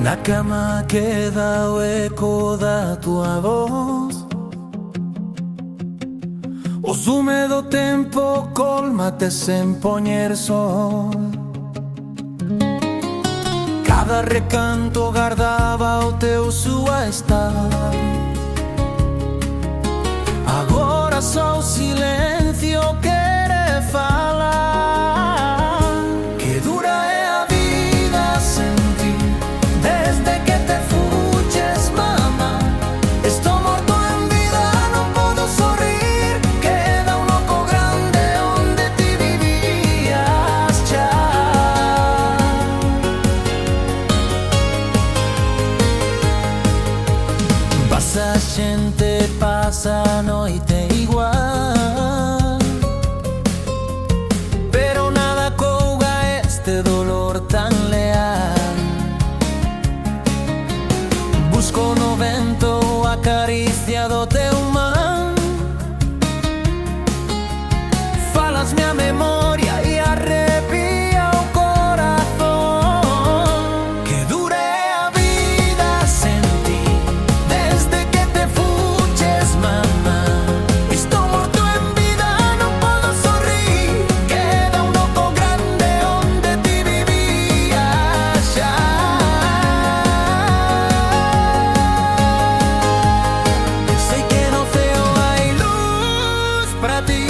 Na cama queda o eco da tua voz. O zume do tempo colmate sen poñer sol. Cada recanto guardaba o teu súa estar. Agora só o silencio quere falar. Que dura é a vida sen ti, desde que te fuches, mamá. Estou morto en vida, non podo sorrir. Queda un oco grande onde ti vivías xa. Pasa a xente, pasa a noite igual, pero nada couga este dolor tan leal. Busco no vento a caricia do teu man. Falasme a memoria e arrepía o corazón. Que dure a vida sen ti, desde que te fuches, mamá. Estou morto en vida, non podo sorrir. Queda un oco grande onde ti vivías xa. Sei que no ceo hai luz para ti.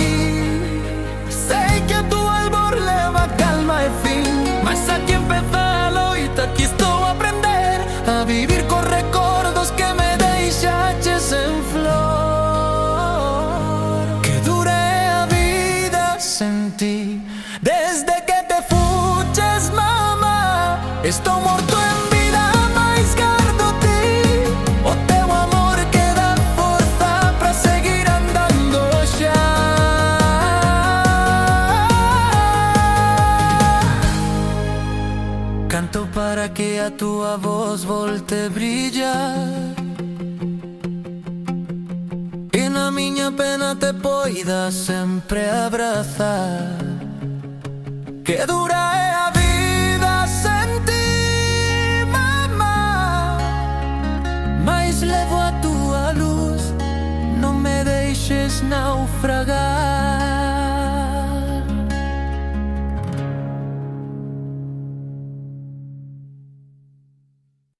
Sei que a tu albor leva calma e fin. Mas aquí empeza a loita, aquí estou a aprender a vivir con recordos que me deixaches en flor. Que dure a vida sen ti, desde que te fuches, mamá. Estou morto en vida, mais gardo ti. O teu amor que dá forza para seguir andando xa. Canto para que a tua voz volte brillar e na miña pena te poida sempre abrazar. Que dura é a vida sen ti, mamá. Mais levo a tua luz, non me deixes naufragar.